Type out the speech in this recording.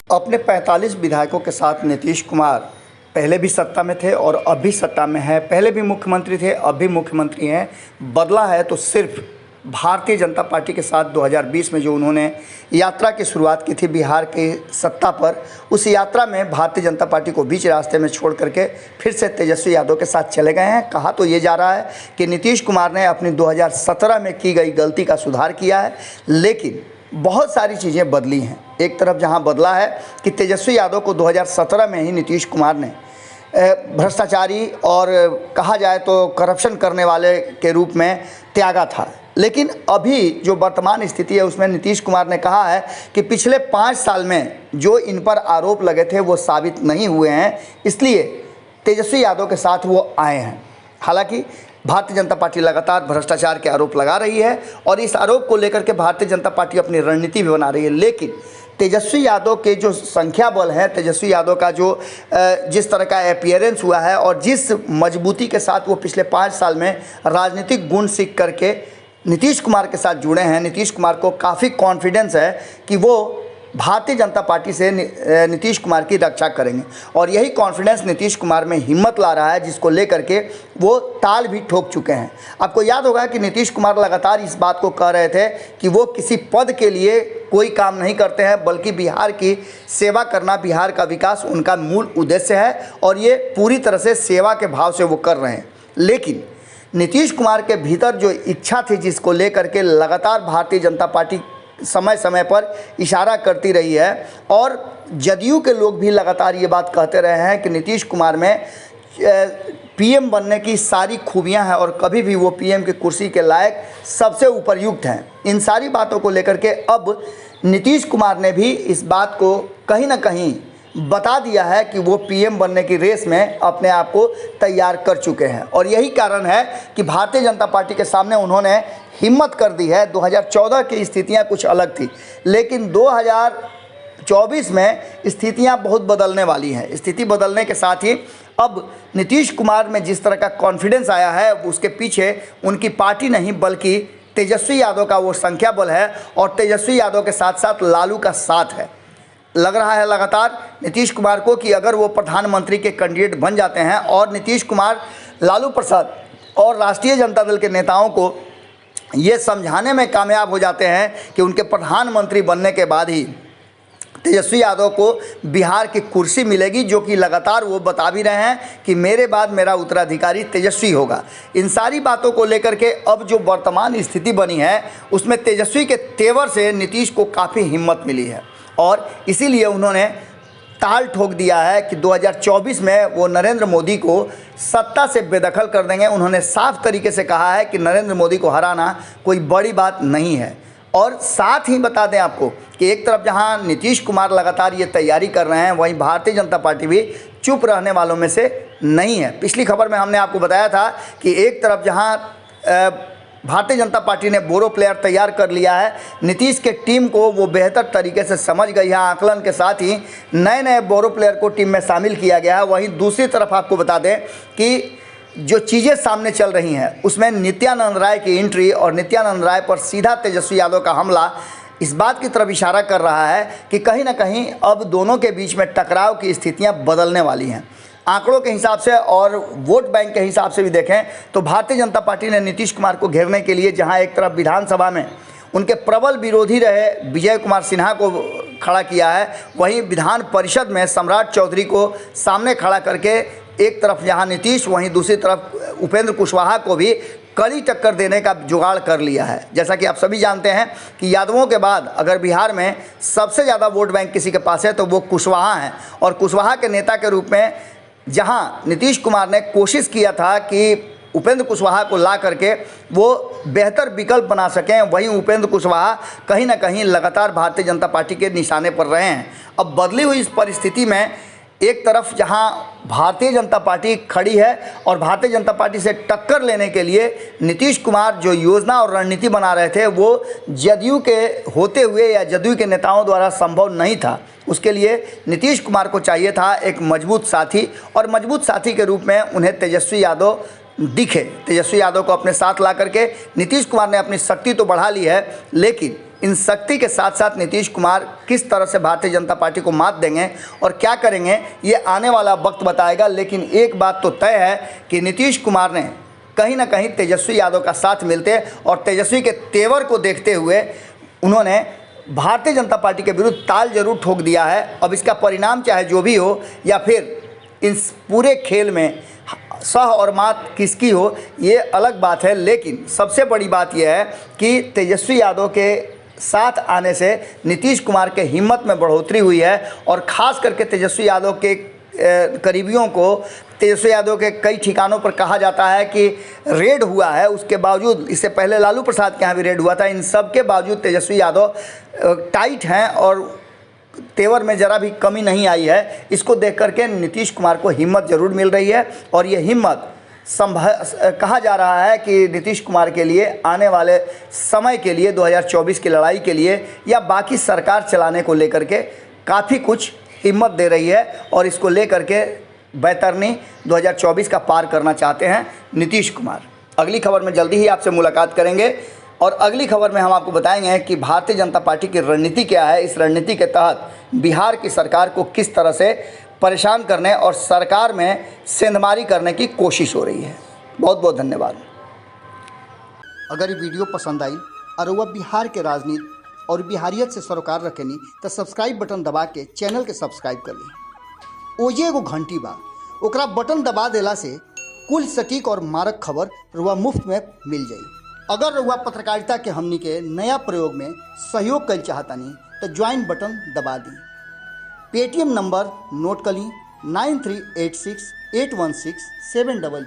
अपने 45 विधायकों के साथ नीतीश कुमार पहले भी सत्ता में थे और अब भी सत्ता में है। पहले भी मुख्यमंत्री थे, अब भी मुख्यमंत्री हैं। बदला है तो सिर्फ भारतीय जनता पार्टी के साथ 2020 में जो उन्होंने यात्रा की शुरुआत की थी बिहार के सत्ता पर, उस यात्रा में भारतीय जनता पार्टी को बीच रास्ते में छोड़ करके फिर से तेजस्वी यादव के साथ चले गए हैं। कहा तो ये जा रहा है कि नीतीश कुमार ने अपनी 2017 में की गई गलती का सुधार किया है, लेकिन बहुत सारी चीज़ें बदली हैं। एक तरफ जहां बदला है कि तेजस्वी यादव को 2017 में ही नीतीश कुमार ने भ्रष्टाचारी और कहा जाए तो करप्शन करने वाले के रूप में त्यागा था, लेकिन अभी जो वर्तमान स्थिति है उसमें नीतीश कुमार ने कहा है कि पिछले 5 साल में जो इन पर आरोप लगे थे वो साबित नहीं हुए हैं, इसलिए तेजस्वी यादव के साथ वो आए हैं। हालांकि भारतीय जनता पार्टी लगातार भ्रष्टाचार के आरोप लगा रही है और इस आरोप को लेकर के भारतीय जनता पार्टी अपनी रणनीति भी बना रही है, लेकिन तेजस्वी यादव के जो संख्या बल है, तेजस्वी यादव का जो जिस तरह का अपीयरेंस हुआ है और जिस मजबूती के साथ वो पिछले 5 साल में राजनीतिक गुण सीख करके नीतीश कुमार के साथ जुड़े हैं, नीतीश कुमार को काफ़ी कॉन्फिडेंस है कि वो भारतीय जनता पार्टी से नीतीश कुमार की रक्षा करेंगे। और यही कॉन्फिडेंस नीतीश कुमार में हिम्मत ला रहा है, जिसको लेकर के वो ताल भी ठोक चुके हैं। आपको याद होगा कि नीतीश कुमार लगातार इस बात को कह रहे थे कि वो किसी पद के लिए कोई काम नहीं करते हैं, बल्कि बिहार की सेवा करना, बिहार का विकास उनका मूल उद्देश्य है और ये पूरी तरह से सेवा के भाव से वो कर रहे हैं। लेकिन नीतीश कुमार के भीतर जो इच्छा थी, जिसको लेकर के लगातार भारतीय जनता पार्टी समय समय पर इशारा करती रही है और जदयू के लोग भी लगातार ये बात कहते रहे हैं कि नीतीश कुमार में पीएम बनने की सारी खूबियां हैं और कभी भी वो पीएम की कुर्सी के लायक सबसे उपयुक्त हैं। इन सारी बातों को लेकर के अब नीतीश कुमार ने भी इस बात को कहीं ना कहीं बता दिया है कि वो पीएम बनने की रेस में अपने आप को तैयार कर चुके हैं और यही कारण है कि भारतीय जनता पार्टी के सामने उन्होंने हिम्मत कर दी है। 2014 की स्थितियां कुछ अलग थी, लेकिन 2024 में स्थितियां बहुत बदलने वाली हैं। स्थिति बदलने के साथ ही अब नीतीश कुमार में जिस तरह का कॉन्फिडेंस आया है, उसके पीछे उनकी पार्टी नहीं बल्कि तेजस्वी यादव का वो संख्या बल है और तेजस्वी यादव के साथ साथ लालू का साथ है। लग रहा है लगातार नीतीश कुमार को कि अगर वो प्रधानमंत्री के कैंडिडेट बन जाते हैं और नीतीश कुमार लालू प्रसाद और राष्ट्रीय जनता दल के नेताओं को ये समझाने में कामयाब हो जाते हैं कि उनके प्रधानमंत्री बनने के बाद ही तेजस्वी यादव को बिहार की कुर्सी मिलेगी, जो कि लगातार वो बता भी रहे हैं कि मेरे बाद मेरा उत्तराधिकारी तेजस्वी होगा। इन सारी बातों को लेकर के अब जो वर्तमान स्थिति बनी है उसमें तेजस्वी के तेवर से नीतीश को काफ़ी हिम्मत मिली है और इसीलिए उन्होंने ताल ठोक दिया है कि 2024 में वो नरेंद्र मोदी को सत्ता से बेदखल कर देंगे। उन्होंने साफ तरीके से कहा है कि नरेंद्र मोदी को हराना कोई बड़ी बात नहीं है। और साथ ही बता दें आपको कि एक तरफ जहां नीतीश कुमार लगातार ये तैयारी कर रहे हैं, वहीं भारतीय जनता पार्टी भी चुप रहने वालों में से नहीं है। पिछली खबर में हमने आपको बताया था कि एक तरफ जहां भारतीय जनता पार्टी ने बोरो प्लेयर तैयार कर लिया है, नीतीश के टीम को वो बेहतर तरीके से समझ गई है। आकलन के साथ ही नए नए बोरो प्लेयर को टीम में शामिल किया गया है। वहीं दूसरी तरफ आपको बता दें कि जो चीज़ें सामने चल रही हैं उसमें नित्यानंद राय की एंट्री और नित्यानंद राय पर सीधा तेजस्वी यादव का हमला इस बात की तरफ इशारा कर रहा है कि कहीं ना कहीं अब दोनों के बीच में टकराव की स्थितियां बदलने वाली हैं। आंकड़ों के हिसाब से और वोट बैंक के हिसाब से भी देखें तो भारतीय जनता पार्टी ने नीतीश कुमार को घेरने के लिए जहां एक तरफ विधानसभा में उनके प्रबल विरोधी रहे विजय कुमार सिन्हा को खड़ा किया है, वहीं विधान परिषद में सम्राट चौधरी को सामने खड़ा करके एक तरफ यहाँ नीतीश, वहीं दूसरी तरफ उपेंद्र कुशवाहा को भी कड़ी टक्कर देने का जुगाड़ कर लिया है। जैसा कि आप सभी जानते हैं कि यादवों के बाद अगर बिहार में सबसे ज़्यादा वोट बैंक किसी के पास है तो वो कुशवाहा हैं और कुशवाहा के नेता के रूप में जहां नीतीश कुमार ने कोशिश किया था कि उपेंद्र कुशवाहा को ला करके वो बेहतर विकल्प बना सकें, वहीं उपेंद्र कुशवाहा कहीं ना कहीं लगातार भारतीय जनता पार्टी के निशाने पर रहे हैं। अब बदली हुई इस परिस्थिति में एक तरफ जहां भारतीय जनता पार्टी खड़ी है और भारतीय जनता पार्टी से टक्कर लेने के लिए नीतीश कुमार जो योजना और रणनीति बना रहे थे वो जदयू के होते हुए या जदयू के नेताओं द्वारा संभव नहीं था। उसके लिए नीतीश कुमार को चाहिए था एक मजबूत साथी और मजबूत साथी के रूप में उन्हें तेजस्वी यादव दिखे। तेजस्वी यादव को अपने साथ ला करके नीतीश कुमार ने अपनी शक्ति तो बढ़ा ली है, लेकिन इन शक्ति के साथ साथ नीतीश कुमार किस तरह से भारतीय जनता पार्टी को मात देंगे और क्या करेंगे ये आने वाला वक्त बताएगा। लेकिन एक बात तो तय है कि नीतीश कुमार ने कहीं ना कहीं तेजस्वी यादव का साथ मिलते और तेजस्वी के तेवर को देखते हुए उन्होंने भारतीय जनता पार्टी के विरुद्ध ताल जरूर ठोक दिया है। अब इसका परिणाम चाहे जो भी हो या फिर इस पूरे खेल में सह और मात किसकी हो ये अलग बात है, लेकिन सबसे बड़ी बात यह है कि तेजस्वी यादव के साथ आने से नीतीश कुमार के हिम्मत में बढ़ोतरी हुई है और ख़ास करके तेजस्वी यादव के करीबियों को तेजस्वी यादव के कई ठिकानों पर कहा जाता है कि रेड हुआ है, उसके बावजूद इससे पहले लालू प्रसाद के यहाँ भी रेड हुआ था, इन सब के बावजूद तेजस्वी यादव टाइट हैं और तेवर में ज़रा भी कमी नहीं आई है। इसको देख करके नीतीश कुमार को हिम्मत ज़रूर मिल रही है और ये हिम्मत कहा जा रहा है कि नीतीश कुमार के लिए आने वाले समय के लिए 2024 की लड़ाई के लिए या बाकी सरकार चलाने को लेकर के काफ़ी कुछ हिम्मत दे रही है और इसको लेकर के बैतरनी 2024 का पार करना चाहते हैं नीतीश कुमार। अगली खबर में जल्दी ही आपसे मुलाकात करेंगे और अगली खबर में हम आपको बताएंगे कि भारतीय जनता पार्टी की रणनीति क्या है। इस रणनीति के तहत बिहार की सरकार को किस तरह से परेशान करने और सरकार में सेंधमारी करने की कोशिश हो रही है। बहुत बहुत धन्यवाद। अगर ये वीडियो पसंद आई और वह बिहार के राजनीति और बिहारियत से सरोकार रखेनी तो सब्सक्राइब बटन दबा के चैनल के सब्सक्राइब कर ली। ओजे एगो घंटी बा, ओकरा बटन दबा देला से कुल सटीक और मारक खबर रुआ मुफ्त में मिल जाई। अगर रुआ पत्रकारिता के हमनी के नया प्रयोग में सहयोग कर चाहतानी तो ज्वाइन बटन दबा दी। पेटीएम नंबर नोट कर ली 9386816700।